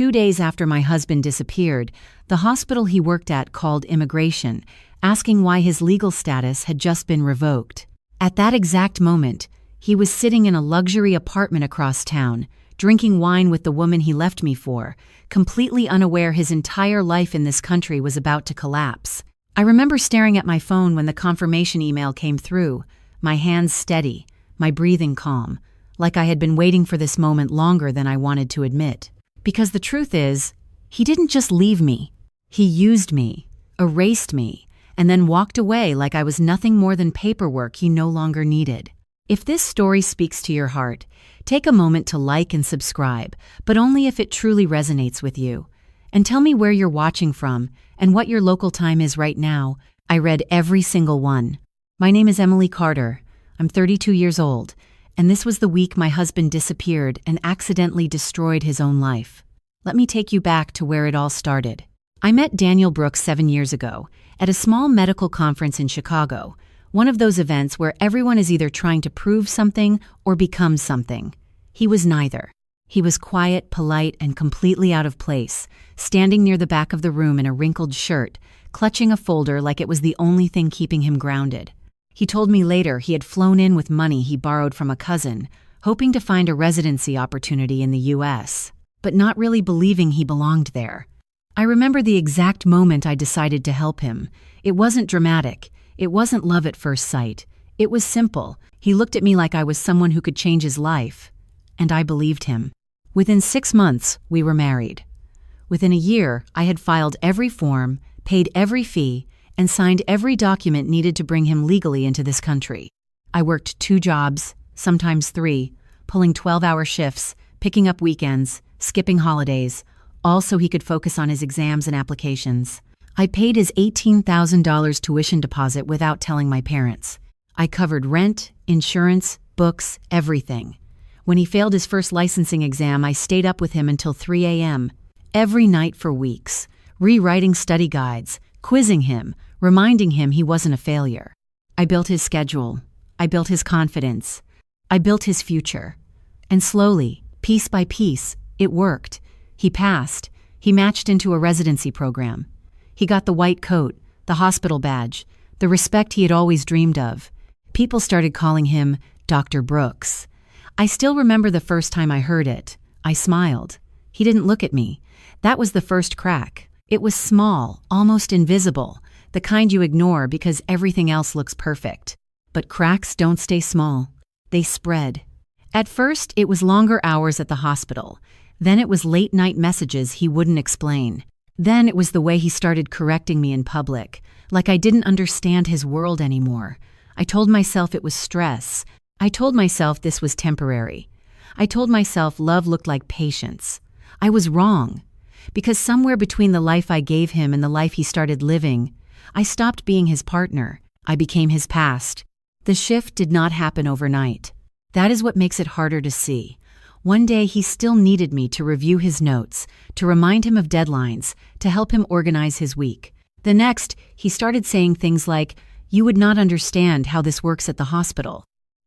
2 days after my husband disappeared, the hospital he worked at called immigration, asking why his legal status had just been revoked. At that exact moment, he was sitting in a luxury apartment across town, drinking wine with the woman he left me for, completely unaware his entire life in this country was about to collapse. I remember staring at my phone when the confirmation email came through, my hands steady, my breathing calm, like I had been waiting for this moment longer than I wanted to admit. Because the truth is, he didn't just leave me. He used me, erased me, and then walked away like I was nothing more than paperwork he no longer needed. If this story speaks to your heart, take a moment to like and subscribe, but only if it truly resonates with you. And tell me where you're watching from and what your local time is right now. I read every single one. My name is Emily Carter. I'm 32 years old, and this was the week my husband disappeared and accidentally destroyed his own life. Let me take you back to where it all started. I met Daniel Brooks 7 years ago at a small medical conference in Chicago, one of those events where everyone is either trying to prove something or become something. He was neither. He was quiet, polite, and completely out of place, standing near the back of the room in a wrinkled shirt, clutching a folder like it was the only thing keeping him grounded. He told me later he had flown in with money he borrowed from a cousin, hoping to find a residency opportunity in the U.S., but not really believing he belonged there. I remember the exact moment I decided to help him. It wasn't dramatic. It wasn't love at first sight. It was simple. He looked at me like I was someone who could change his life, and I believed him. Within 6 months, we were married. Within a year, I had filed every form, paid every fee, and signed every document needed to bring him legally into this country. I worked 2 jobs, sometimes 3, pulling 12-hour shifts, picking up weekends, skipping holidays, all so he could focus on his exams and applications. I paid his $18,000 tuition deposit without telling my parents. I covered rent, insurance, books, everything. When he failed his first licensing exam, I stayed up with him until 3 a.m., every night for weeks, rewriting study guides, quizzing him, reminding him he wasn't a failure. I built his schedule. I built his confidence. I built his future. And slowly, piece by piece, it worked. He passed. He matched into a residency program. He got the white coat, the hospital badge, the respect he had always dreamed of. People started calling him Dr. Brooks. I still remember the first time I heard it. I smiled. He didn't look at me. That was the first crack. It was small, almost invisible, the kind you ignore because everything else looks perfect. But cracks don't stay small. They spread. At first, it was longer hours at the hospital. Then it was late-night messages he wouldn't explain. Then it was the way he started correcting me in public, like I didn't understand his world anymore. I told myself it was stress. I told myself this was temporary. I told myself love looked like patience. I was wrong. Because somewhere between the life I gave him and the life he started living, I stopped being his partner. I became his past. The shift did not happen overnight. That is what makes it harder to see. One day he still needed me to review his notes, to remind him of deadlines, to help him organize his week. The next, he started saying things like, "You would not understand how this works at the hospital."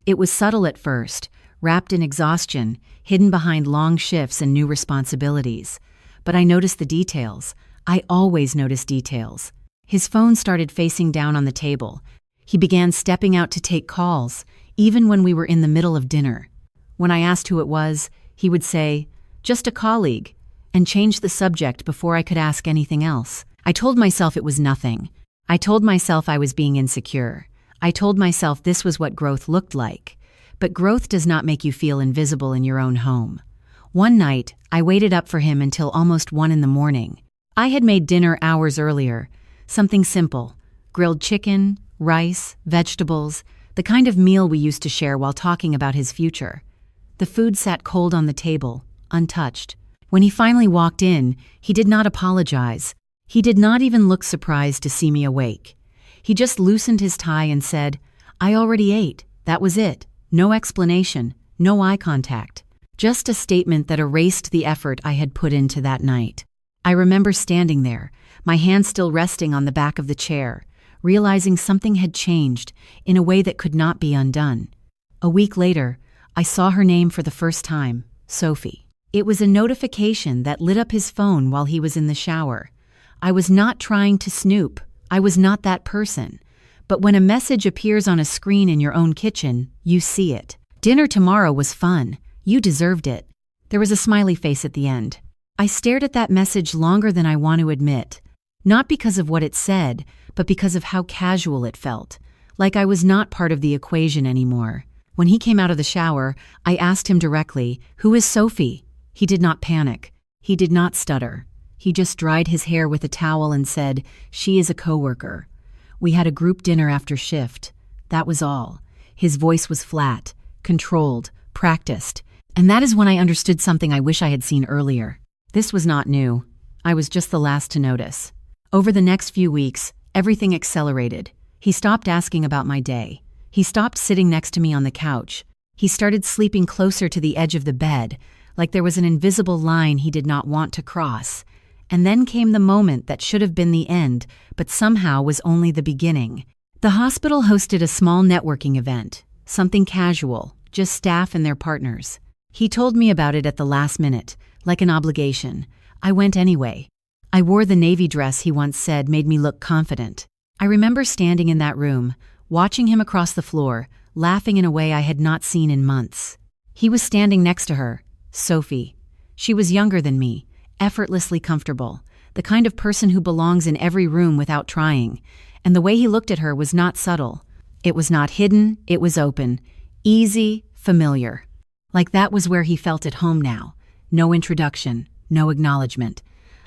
It was subtle at first, wrapped in exhaustion, hidden behind long shifts and new responsibilities. But I noticed the details. I always notice details. His phone started facing down on the table. He began stepping out to take calls, even when we were in the middle of dinner. When I asked who it was, he would say, "Just a colleague," and change the subject before I could ask anything else. I told myself it was nothing. I told myself I was being insecure. I told myself this was what growth looked like. But growth does not make you feel invisible in your own home. One night, I waited up for him until almost 1 in the morning. I had made dinner hours earlier, something simple, grilled chicken, rice, vegetables, the kind of meal we used to share while talking about his future. The food sat cold on the table, untouched. When he finally walked in, he did not apologize. He did not even look surprised to see me awake. He just loosened his tie and said, "I already ate. That was it. No explanation, no eye contact." Just a statement that erased the effort I had put into that night. I remember standing there, my hand still resting on the back of the chair, realizing something had changed in a way that could not be undone. A week later, I saw her name for the first time, Sophie. It was a notification that lit up his phone while he was in the shower. I was not trying to snoop. I was not that person. But when a message appears on a screen in your own kitchen, you see it. Dinner tomorrow was fun. You deserved it. There was a smiley face at the end. I stared at that message longer than I want to admit. Not because of what it said, but because of how casual it felt. Like I was not part of the equation anymore. When he came out of the shower, I asked him directly, "Who is Sophie?" He did not panic. He did not stutter. He just dried his hair with a towel and said, "She is a coworker. We had a group dinner after shift. That was all." His voice was flat, controlled, practiced. And that is when I understood something I wish I had seen earlier. This was not new. I was just the last to notice. Over the next few weeks, everything accelerated. He stopped asking about my day. He stopped sitting next to me on the couch. He started sleeping closer to the edge of the bed, like there was an invisible line he did not want to cross. And then came the moment that should have been the end, but somehow was only the beginning. The hospital hosted a small networking event, something casual, just staff and their partners. He told me about it at the last minute, like an obligation. I went anyway. I wore the navy dress he once said made me look confident. I remember standing in that room, watching him across the floor, laughing in a way I had not seen in months. He was standing next to her, Sophie. She was younger than me, effortlessly comfortable, the kind of person who belongs in every room without trying. And the way he looked at her was not subtle. It was not hidden, it was open, easy, familiar. Like that was where he felt at home now. No introduction, no acknowledgement.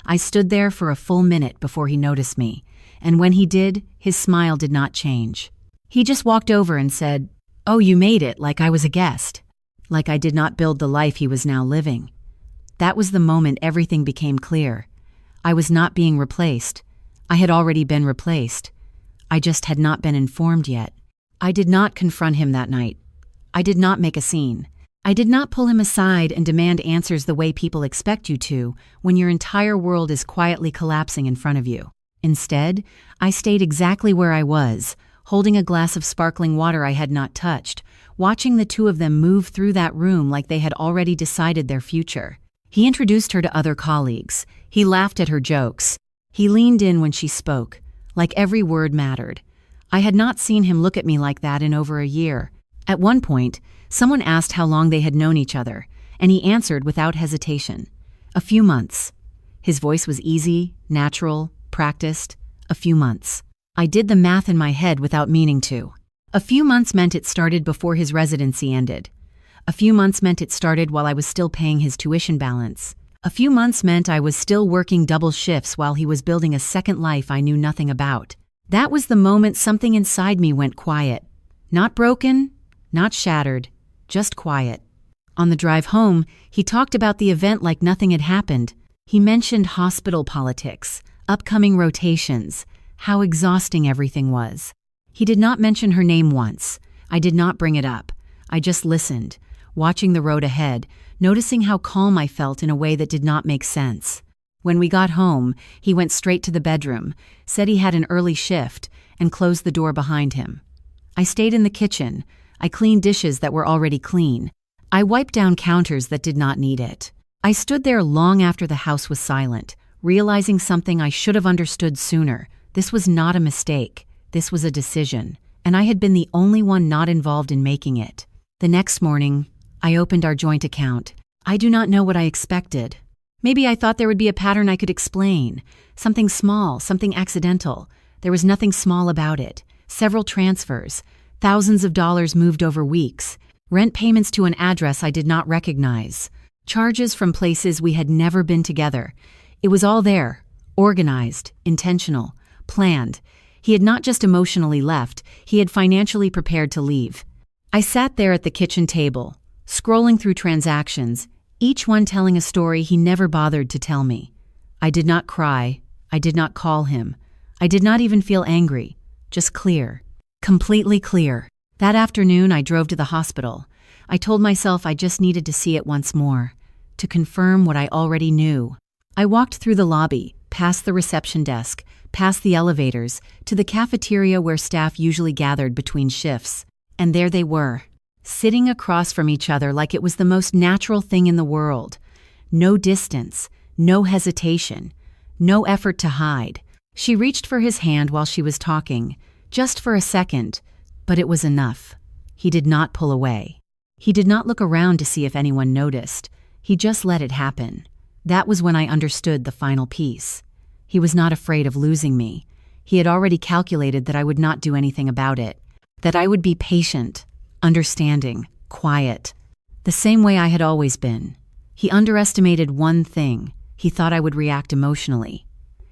I stood there for a full minute before he noticed me, and when he did, his smile did not change. He just walked over and said, "Oh, you made it," like I was a guest. Like I did not build the life he was now living. That was the moment everything became clear. I was not being replaced. I had already been replaced. I just had not been informed yet. I did not confront him that night. I did not make a scene. I did not pull him aside and demand answers the way people expect you to when your entire world is quietly collapsing in front of you. Instead, I stayed exactly where I was, holding a glass of sparkling water I had not touched, watching the two of them move through that room like they had already decided their future. He introduced her to other colleagues. He laughed at her jokes. He leaned in when she spoke, like every word mattered. I had not seen him look at me like that in over a year. At one point, someone asked how long they had known each other, and he answered without hesitation. A few months. His voice was easy, natural, practiced. A few months. I did the math in my head without meaning to. A few months meant it started before his residency ended. A few months meant it started while I was still paying his tuition balance. A few months meant I was still working double shifts while he was building a second life I knew nothing about. That was the moment something inside me went quiet. Not broken, not shattered, just quiet. On the drive home, he talked about the event like nothing had happened. He mentioned hospital politics, upcoming rotations, how exhausting everything was. He did not mention her name once. I did not bring it up. I just listened, watching the road ahead, noticing how calm I felt in a way that did not make sense. When we got home, he went straight to the bedroom, said he had an early shift, and closed the door behind him. I stayed in the kitchen. I cleaned dishes that were already clean. I wiped down counters that did not need it. I stood there long after the house was silent, realizing something I should have understood sooner. This was not a mistake. This was a decision, and I had been the only one not involved in making it. The next morning, I opened our joint account. I do not know what I expected. Maybe I thought there would be a pattern I could explain. Something small, something accidental. There was nothing small about it. Several transfers. Thousands of dollars moved over weeks. Rent payments to an address I did not recognize. Charges from places we had never been together. It was all there. Organized, intentional, planned. He had not just emotionally left, he had financially prepared to leave. I sat there at the kitchen table, scrolling through transactions, each one telling a story he never bothered to tell me. I did not cry. I did not call him. I did not even feel angry. Just clear. Completely clear. That afternoon, I drove to the hospital. I told myself I just needed to see it once more, to confirm what I already knew. I walked through the lobby, past the reception desk, past the elevators, to the cafeteria where staff usually gathered between shifts. And there they were, sitting across from each other like it was the most natural thing in the world. no distance, no hesitation, no effort to hide. She reached for his hand while she was talking, just for a second, but it was enough. He did not pull away. He did not look around to see if anyone noticed. He just let it happen. That was when I understood the final piece. He was not afraid of losing me. He had already calculated that I would not do anything about it, that I would be patient, understanding, quiet, the same way I had always been. He underestimated one thing. He thought I would react emotionally.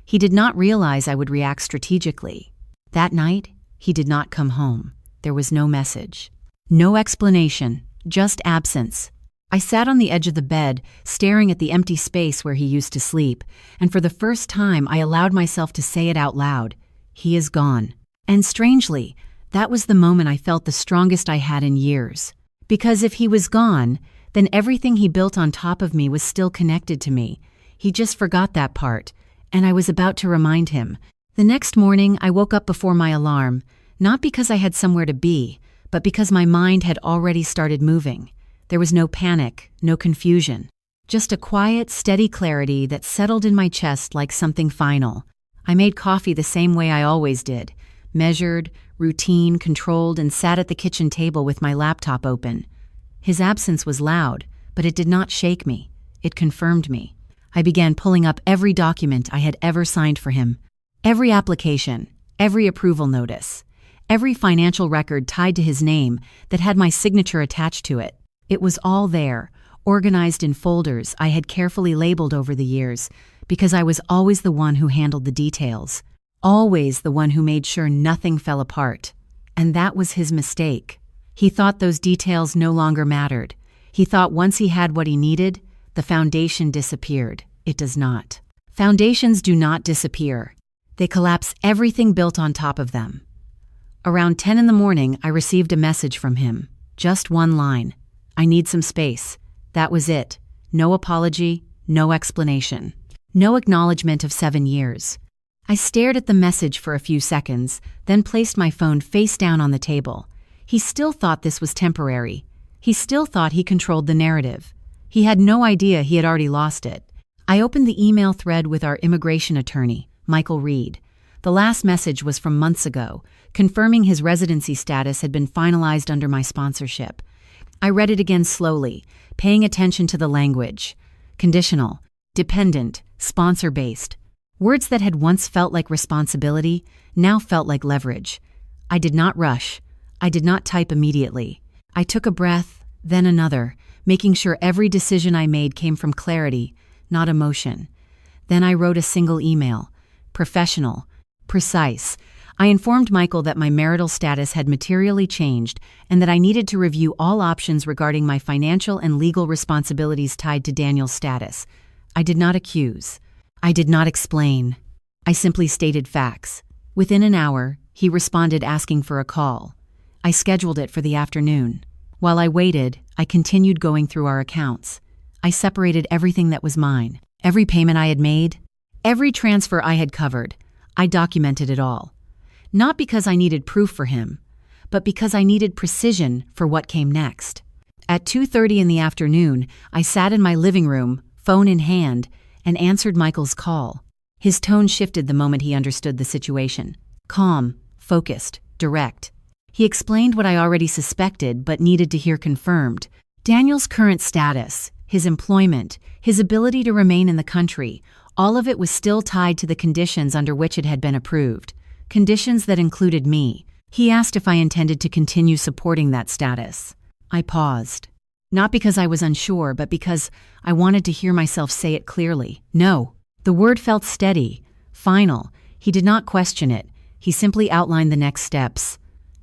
He did not realize I would react strategically. That night, he did not come home. There was no message, no explanation, just absence. I sat on the edge of the bed, staring at the empty space where he used to sleep, and for the first time I allowed myself to say it out loud. He is gone. And strangely, that was the moment I felt the strongest I had in years. Because if he was gone, then everything he built on top of me was still connected to me. He just forgot that part, and I was about to remind him. The next morning, I woke up before my alarm, not because I had somewhere to be, but because my mind had already started moving. There was no panic, no confusion, just a quiet, steady clarity that settled in my chest like something final. I made coffee the same way I always did, measured, routine, controlled, and sat at the kitchen table with my laptop open. His absence was loud, but it did not shake me. It confirmed me. I began pulling up every document I had ever signed for him, every application, every approval notice, every financial record tied to his name that had my signature attached to it. It was all there, organized in folders I had carefully labeled over the years, because I was always the one who handled the details, always the one who made sure nothing fell apart. And that was his mistake. He thought those details no longer mattered. He thought once he had what he needed, the foundation disappeared. It does not. Foundations do not disappear. They collapse everything built on top of them. Around 10 in the morning, I received a message from him. Just one line. I need some space. That was it. No apology, no explanation. No acknowledgement of 7 years. I stared at the message for a few seconds, then placed my phone face down on the table. He still thought this was temporary. He still thought he controlled the narrative. He had no idea he had already lost it. I opened the email thread with our immigration attorney, Michael Reed. The last message was from months ago, confirming his residency status had been finalized under my sponsorship. I read it again slowly, paying attention to the language. Conditional, dependent, sponsor-based. Words that had once felt like responsibility now felt like leverage. I did not rush. I did not type immediately. I took a breath, then another, making sure every decision I made came from clarity, not emotion. Then I wrote a single email. Professional, precise. I informed Michael that my marital status had materially changed and that I needed to review all options regarding my financial and legal responsibilities tied to Daniel's status. I did not accuse. I did not explain. I simply stated facts. Within an hour, he responded asking for a call. I scheduled it for the afternoon. While I waited, I continued going through our accounts. I separated everything that was mine, every payment I had made, every transfer I had covered. I documented it all. Not because I needed proof for him, but because I needed precision for what came next. At 2:30 in the afternoon, I sat in my living room, phone in hand, and answered Michael's call. His tone shifted the moment he understood the situation. Calm, focused, direct. He explained what I already suspected but needed to hear confirmed. Daniel's current status, his employment, his ability to remain in the country, all of it was still tied to the conditions under which it had been approved. Conditions that included me. He asked if I intended to continue supporting that status. I paused. Not because I was unsure, but because I wanted to hear myself say it clearly. No. The word felt steady, final. He did not question it. He simply outlined the next steps.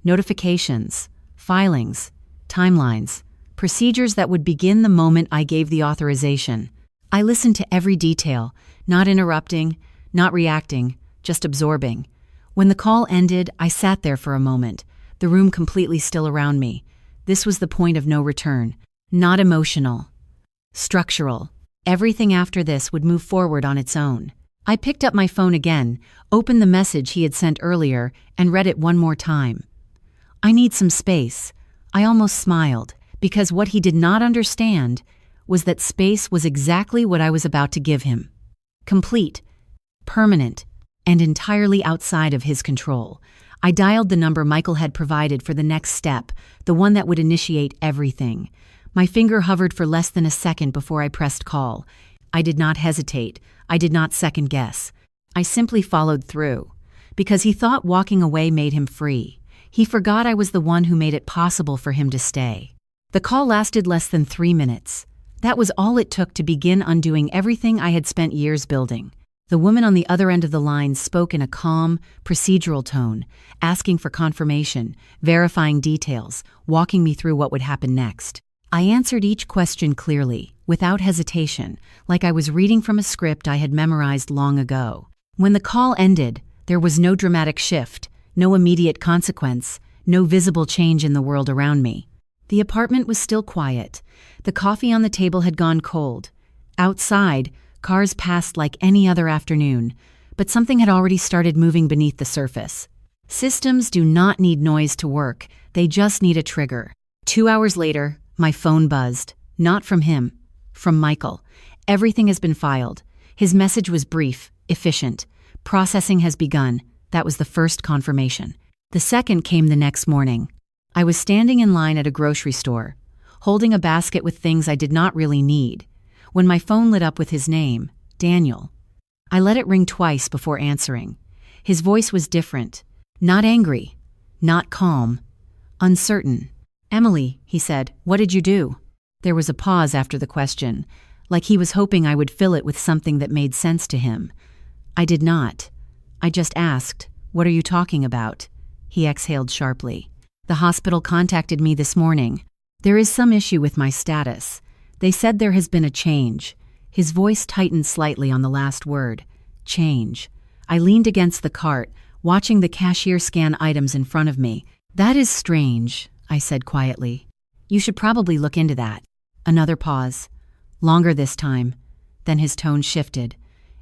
Notifications, filings, timelines, procedures that would begin the moment I gave the authorization. I listened to every detail, not interrupting, not reacting, just absorbing. When the call ended, I sat there for a moment, the room completely still around me. This was the point of no return. Not emotional. Structural. Everything after this would move forward on its own. I picked up my phone again, opened the message he had sent earlier, and read it one more time. I need some space. I almost smiled, because what he did not understand was that space was exactly what I was about to give him. Complete, permanent, and entirely outside of his control. I dialed the number Michael had provided for the next step, the one that would initiate everything. My finger hovered for less than a second before I pressed call. I did not hesitate. I did not second guess. I simply followed through. Because he thought walking away made him free. He forgot I was the one who made it possible for him to stay. The call lasted less than 3 minutes. That was all it took to begin undoing everything I had spent years building. The woman on the other end of the line spoke in a calm, procedural tone, asking for confirmation, verifying details, walking me through what would happen next. I answered each question clearly, without hesitation, like I was reading from a script I had memorized long ago. When the call ended, there was no dramatic shift, no immediate consequence, no visible change in the world around me. The apartment was still quiet. The coffee on the table had gone cold. Outside, cars passed like any other afternoon, but something had already started moving beneath the surface. Systems do not need noise to work, they just need a trigger. 2 hours later, my phone buzzed. Not from him, from Michael. Everything has been filed. His message was brief, efficient. Processing has begun. That was the first confirmation. The second came the next morning. I was standing in line at a grocery store, holding a basket with things I did not really need, when my phone lit up with his name, Daniel. I let it ring twice before answering. His voice was different. Not angry. Not calm. Uncertain. "Emily," he said, "what did you do?" There was a pause after the question, like he was hoping I would fill it with something that made sense to him. I did not. I just asked, "What are you talking about?" He exhaled sharply. "The hospital contacted me this morning. There is some issue with my status. They said there has been a change." His voice tightened slightly on the last word. Change. I leaned against the cart, watching the cashier scan items in front of me. "That is strange," I said quietly. "You should probably look into that." Another pause. Longer this time. Then his tone shifted.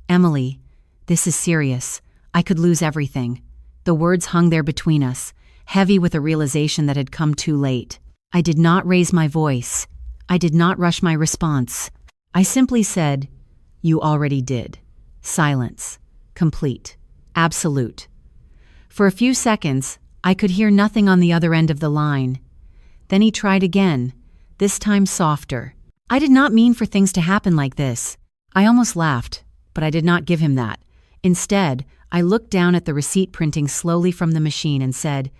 "Emily, this is serious. I could lose everything." The words hung there between us, heavy with a realization that had come too late. I did not raise my voice. I did not rush my response. I simply said, "You already did." Silence. Complete. Absolute. For a few seconds, I could hear nothing on the other end of the line. Then he tried again, this time softer. "I did not mean for things to happen like this." I almost laughed, but I did not give him that. Instead, I looked down at the receipt printing slowly from the machine and said,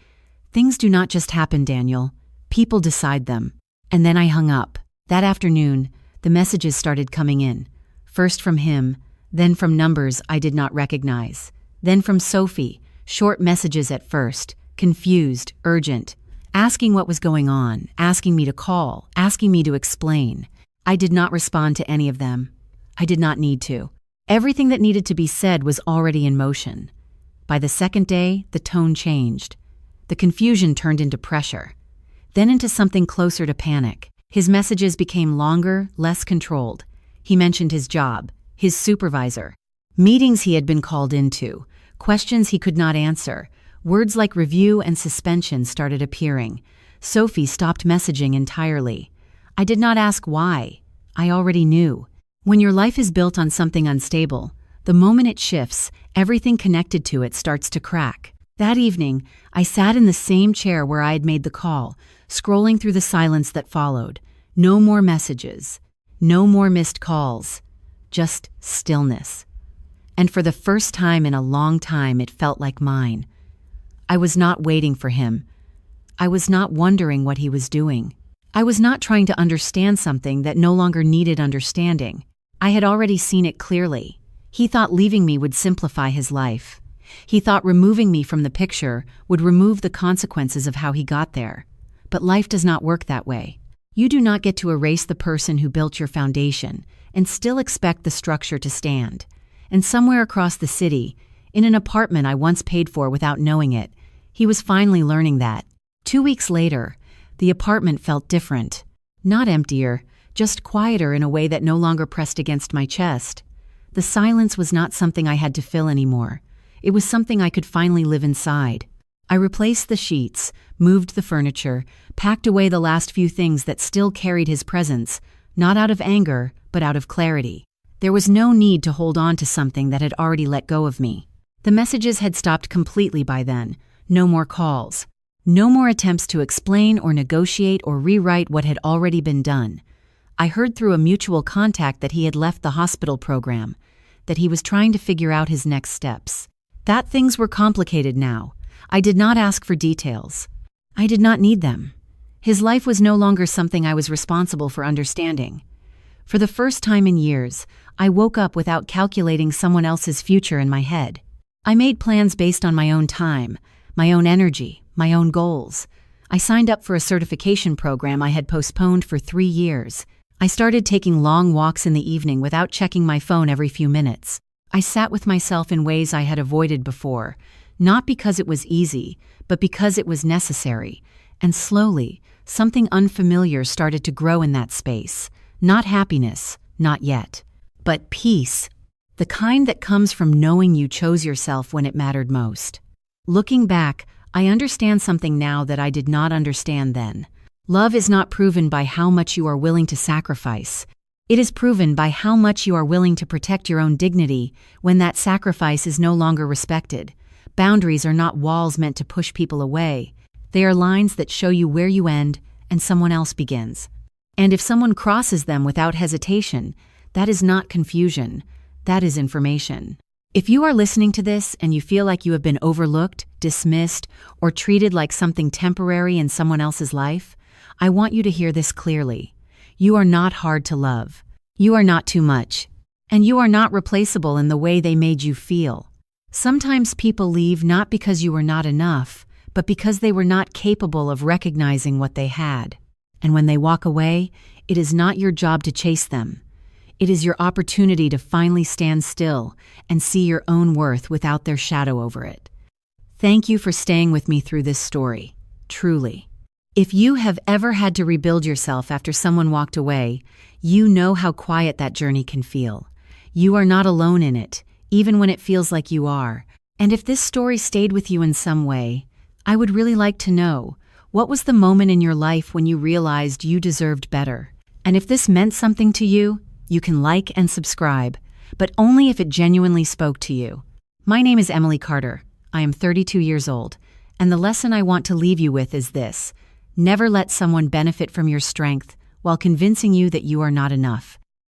"Things do not just happen, Daniel. People decide them." And then I hung up. That afternoon, the messages started coming in. First from him, then from numbers I did not recognize. Then from Sophie, short messages at first, confused, urgent, asking what was going on, asking me to call, asking me to explain. I did not respond to any of them. I did not need to. Everything that needed to be said was already in motion. By the second day, the tone changed. The confusion turned into pressure, then into something closer to panic. His messages became longer, less controlled. He mentioned his job, his supervisor, meetings he had been called into, questions he could not answer. Words like review and suspension started appearing. Sophie stopped messaging entirely. I did not ask why. I already knew. When your life is built on something unstable, the moment it shifts, everything connected to it starts to crack. That evening, I sat in the same chair where I had made the call, scrolling through the silence that followed. No more messages. No more missed calls. Just stillness. And for the first time in a long time, it felt like mine. I was not waiting for him. I was not wondering what he was doing. I was not trying to understand something that no longer needed understanding. I had already seen it clearly. He thought leaving me would simplify his life. He thought removing me from the picture would remove the consequences of how he got there. But life does not work that way. You do not get to erase the person who built your foundation and still expect the structure to stand. And somewhere across the city, in an apartment I once paid for without knowing it, he was finally learning that. 2 weeks later, the apartment felt different. Not emptier, just quieter in a way that no longer pressed against my chest. The silence was not something I had to fill anymore. It was something I could finally live inside. I replaced the sheets, moved the furniture, packed away the last few things that still carried his presence, not out of anger, but out of clarity. There was no need to hold on to something that had already let go of me. The messages had stopped completely by then. No more calls. No more attempts to explain or negotiate or rewrite what had already been done. I heard through a mutual contact that he had left the hospital program, that he was trying to figure out his next steps. That things were complicated now. I did not ask for details. I did not need them. His life was no longer something I was responsible for understanding. For the first time in years, I woke up without calculating someone else's future in my head. I made plans based on my own time, my own energy, my own goals. I signed up for a certification program I had postponed for 3 years. I started taking long walks in the evening without checking my phone every few minutes. I sat with myself in ways I had avoided before, not because it was easy, but because it was necessary. And slowly, something unfamiliar started to grow in that space. Not happiness, not yet, but peace. The kind that comes from knowing you chose yourself when it mattered most. Looking back, I understand something now that I did not understand then. Love is not proven by how much you are willing to sacrifice. It is proven by how much you are willing to protect your own dignity when that sacrifice is no longer respected. Boundaries are not walls meant to push people away. They are lines that show you where you end and someone else begins. And if someone crosses them without hesitation, that is not confusion. That is information. If you are listening to this and you feel like you have been overlooked, dismissed, or treated like something temporary in someone else's life, I want you to hear this clearly. You are not hard to love. You are not too much. And you are not replaceable in the way they made you feel. Sometimes people leave not because you were not enough, but because they were not capable of recognizing what they had. And when they walk away, it is not your job to chase them. It is your opportunity to finally stand still and see your own worth without their shadow over it. Thank you for staying with me through this story, truly. If you have ever had to rebuild yourself after someone walked away, you know how quiet that journey can feel. You are not alone in it, even when it feels like you are. And if this story stayed with you in some way, I would really like to know, what was the moment in your life when you realized you deserved better? And if this meant something to you, you can like and subscribe, but only if it genuinely spoke to you. My name is Emily Carter. I am 32 years old, and the lesson I want to leave you with is this: never let someone benefit from your strength while convincing you that you are not enough.